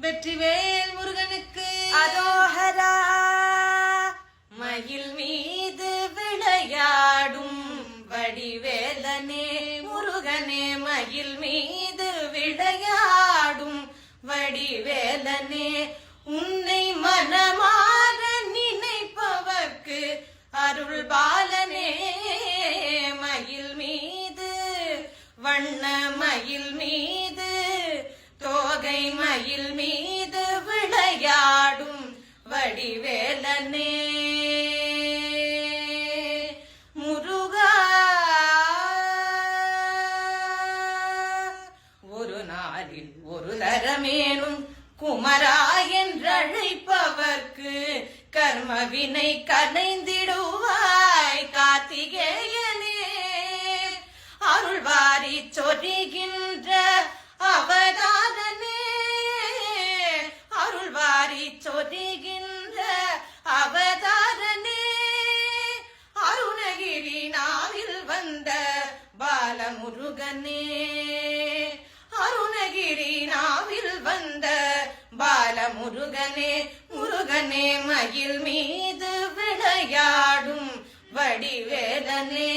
வெற்றிவேல் முருகனுக்கு அரோஹரா. மயில் மீது விளையாடும் வடிவேலனே முருகனே, மயில் மீது விளையாடும் வடிவேலனே, உன்னை மனமாற நினைப்பவர்க்கு அருள் பாலனே. மயில் மீது வண்ண மயில் மீது தோகை மயில் மீது விளையாடும் வடிவேலனே முருகா. ஒரு நாளில் ஒரு தரமேனும் குமரா என்றழைப்பவர்க்கு கர்மவினை கலைந்திடுவாய் கார்த்திகேயனே. அருள்வாரி சொரிகின்ற அவதாரனே, அருள்வாரி சொரிகின்ற அவதாரனே, அருணகிரி நாவில் வந்த பாலமுருகனே, அருணகிரி நாவில் வந்த பாலமுருகனே. முருகனே மயில் மீது விளையாடும் வடிவேலனே.